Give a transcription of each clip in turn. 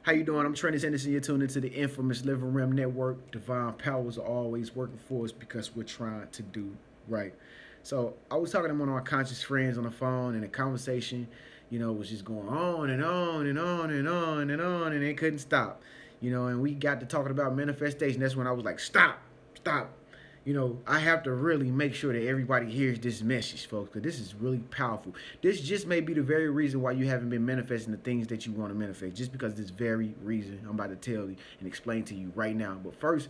How you doing? I'm Trenius, Henderson. You're tuned into the infamous Living Realm Network. Divine powers are always working for us because we're trying to do right. So I was talking to one of my conscious friends on the phone, and the conversation, was just going on and on and on and on and on, and it couldn't stop. And we got to talking about manifestation. That's when I was like, stop, stop. I have to really make sure that everybody hears this message, folks, because this is really powerful. This just may be the very reason why you haven't been manifesting the things that you want to manifest, just because this very reason I'm about to tell you and explain to you right now. But first,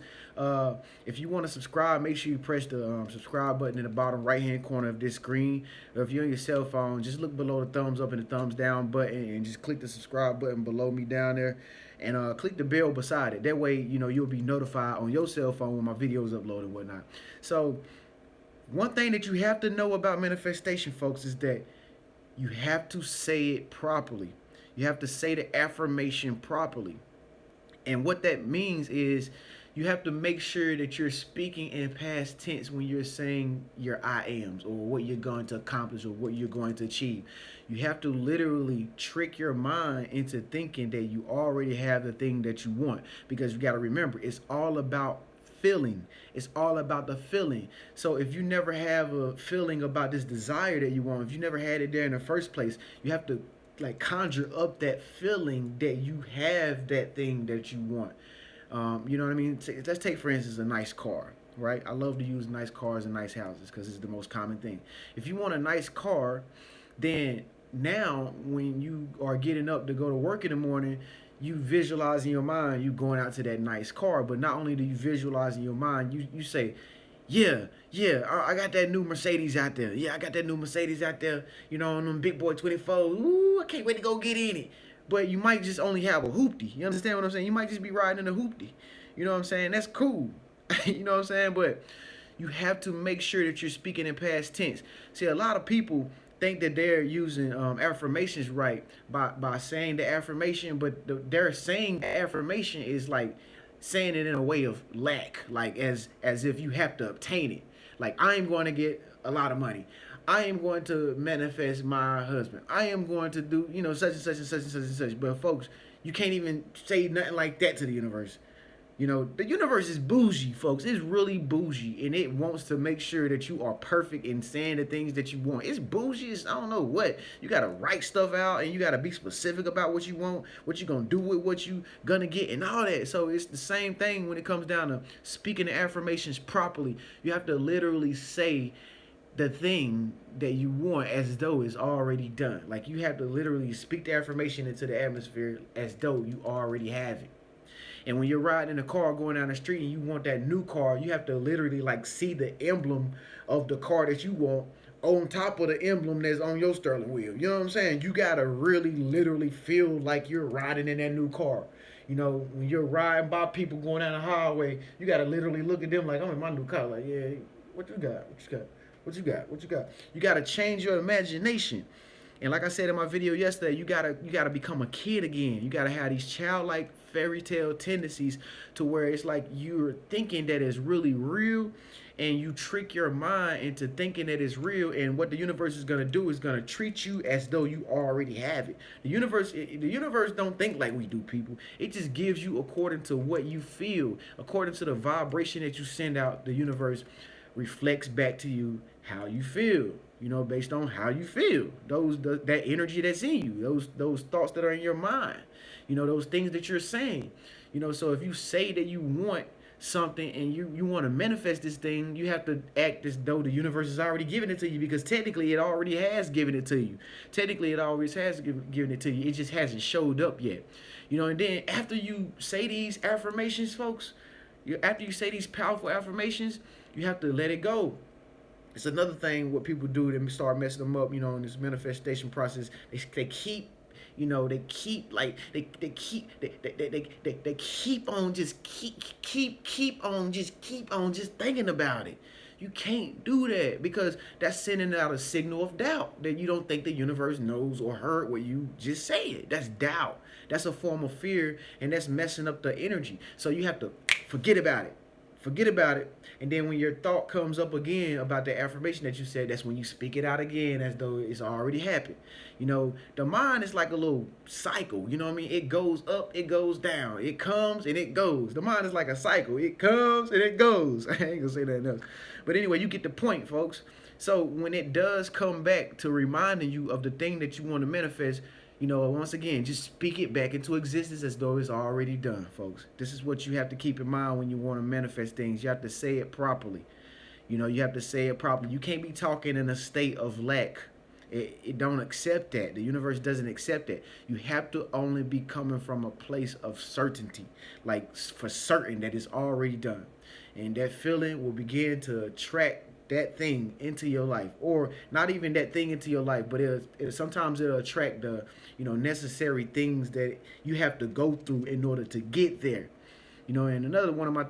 if you want to subscribe, make sure you press the subscribe button in the bottom right-hand corner of this screen. Or if you're on your cell phone, just look below the thumbs up and the thumbs down button and just click the subscribe button below me down there. And click the bell beside it. That way, you'll be notified on your cell phone when my videos upload and whatnot. So, one thing that you have to know about manifestation, folks, is that you have to say it properly. You have to say the affirmation properly. And what that means is you have to make sure that you're speaking in past tense when you're saying your I ams or what you're going to accomplish or what you're going to achieve. You have to literally trick your mind into thinking that you already have the thing that you want, because you got to remember, it's all about feeling. It's all about the feeling. So if you never have a feeling about this desire that you want, if you never had it there in the first place, you have to like conjure up that feeling that you have that thing that you want. You know what I mean? Let's take, for instance, a nice car, right? I love to use nice cars and nice houses because it's the most common thing. If you want a nice car, then now when you are getting up to go to work in the morning, you visualize in your mind you going out to that nice car. But not only do you visualize in your mind, you say, yeah, I got that new Mercedes out there. Yeah, I got that new Mercedes out there, on them big boy 24. Ooh, I can't wait to go get in it. But you might just only have a hoopty. You understand what I'm saying? You might just be riding in a hoopty. You know what I'm saying? That's cool. You know what I'm saying? But you have to make sure that you're speaking in past tense. See, a lot of people think that they're using affirmations right by saying the affirmation, but they're saying the affirmation is like saying it in a way of lack, like as if you have to obtain it. Like, I am going to get a lot of money. I am going to manifest my husband. I am going to do, such and such and such and such and such. But folks, you can't even say nothing like that to the universe. The universe is bougie, folks. It's really bougie, and it wants to make sure that you are perfect in saying the things that you want. It's bougie. I don't know what. You got to write stuff out, and you got to be specific about what you want, what you're going to do with what you going to get, and all that. So it's the same thing when it comes down to speaking the affirmations properly. You have to literally say the thing that you want as though it's already done. Like, you have to literally speak the affirmation into the atmosphere as though you already have it. And when you're riding in a car going down the street and you want that new car, you have to literally like see the emblem of the car that you want on top of the emblem that's on your steering wheel. You know what I'm saying? You gotta really literally feel like you're riding in that new car. When you're riding by people going down the highway, you gotta literally look at them like, I'm in my new car. Like, yeah, what you got? What you got? What you got? What you got? You gotta change your imagination. And like I said in my video yesterday, you gotta become a kid again. You gotta have these childlike fairy tale tendencies to where it's like you're thinking that it's really real, and you trick your mind into thinking that it's real. And what the universe is gonna do is gonna treat you as though you already have it. The universe don't think like we do, people. It just gives you according to what you feel, according to the vibration that you send out. The universe reflects back to you how you feel, based on how you feel, that energy that's in you, those thoughts that are in your mind, those things that you're saying. So if you say that you want something and you want to manifest this thing, you have to act as though the universe has already given it to you, because technically it already has given it to you. Technically it always has given it to you. It just hasn't showed up yet. And then after you say these affirmations, folks, after you say these powerful affirmations, you have to let it go. It's another thing what people do to start messing them up, in this manifestation process. They keep, they keep like they keep on just keep on just thinking about it. You can't do that, because that's sending out a signal of doubt that you don't think the universe knows or heard what you just said. That's doubt. That's a form of fear, and that's messing up the energy. So you have to forget about it. Forget about it. And then when your thought comes up again about the affirmation that you said, that's when you speak it out again as though it's already happened. You know, the mind is like a little cycle. You know what I mean? It goes up, it goes down. It comes and it goes. The mind is like a cycle. It comes and it goes. I ain't gonna say that else. But anyway, you get the point, folks. So when it does come back to reminding you of the thing that you want to manifest, you know, once again, just speak it back into existence as though it's already done, folks. This is what you have to keep in mind when you want to manifest things. You have to say it properly. You know, you have to say it properly. You can't be talking in a state of lack. It don't accept that. The universe doesn't accept that. You have to only be coming from a place of certainty, like for certain that it's already done. And that feeling will begin to attract that thing into your life, or not even that thing into your life, but sometimes it'll attract the necessary things that you have to go through in order to get there. And another one of my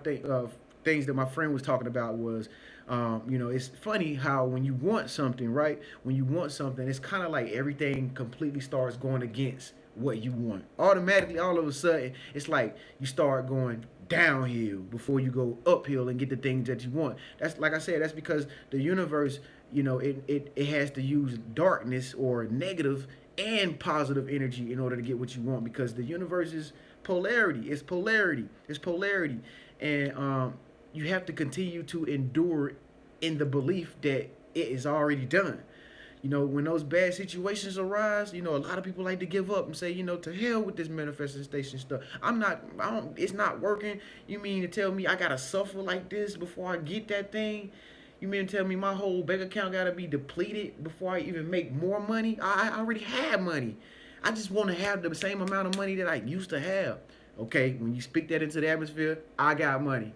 things that my friend was talking about was, it's funny how when you want something, right? When you want something, it's kind of like everything completely starts going against what you want. Automatically, all of a sudden, it's like you start going downhill before you go uphill and get the things that you want. That's, like I said, that's because the universe, it has to use darkness or negative and positive energy in order to get what you want, because the universe is polarity. It's polarity. It's polarity. And you have to continue to endure in the belief that it is already done. When those bad situations arise, a lot of people like to give up and say, to hell with this manifestation stuff. It's not working. You mean to tell me I gotta suffer like this before I get that thing? You mean to tell me my whole bank account gotta be depleted before I even make more money? I already have money. I just want to have the same amount of money that I used to have. Okay, when you speak that into the atmosphere, I got money.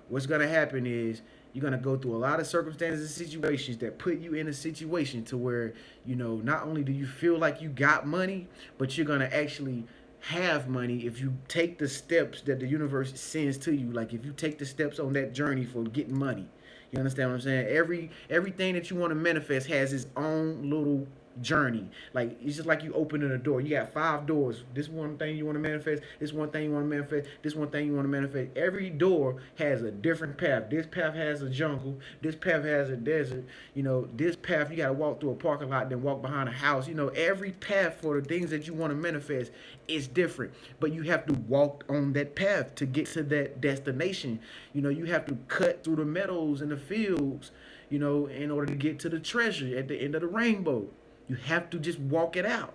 What's gonna happen is you're going to go through a lot of circumstances and situations that put you in a situation to where, not only do you feel like you got money, but you're going to actually have money if you take the steps that the universe sends to you. Like if you take the steps on that journey for getting money. You understand what I'm saying? Everything that you want to manifest has its own little journey. Like it's just like you opening a door. You got 5 doors. This one thing you want to manifest, this one thing you want to manifest, this one thing you want to manifest. Every door has a different path. This path has a jungle, this path has a desert. This path you got to walk through a parking lot, then walk behind a house. Every path for the things that you want to manifest is different, but you have to walk on that path to get to that destination. You have to cut through the meadows and the fields, in order to get to the treasure at the end of the rainbow. You have to just walk it out.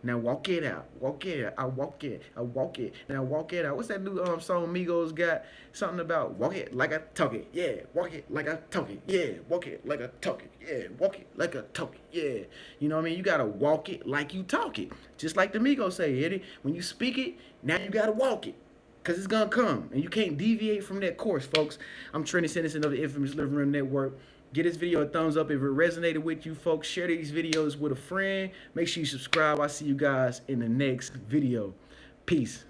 Now walk it out. Walk it out. I walk it. I walk it. Now walk it out. What's that new song Migos got? Something about walk it like I talk it. Yeah. Walk it like I talk it. Yeah. Walk it like I talk it. Yeah. Walk it like I talk it. Yeah. You know what I mean? You gotta walk it like you talk it. Just like the Migos say, Eddie. When you speak it, now you gotta walk it. Because it's going to come. And you can't deviate from that course, folks. I'm Trenius, Henderson of the Infamous Living Room Network. Give this video a thumbs up if it resonated with you, folks. Share these videos with a friend. Make sure you subscribe. I'll see you guys in the next video. Peace.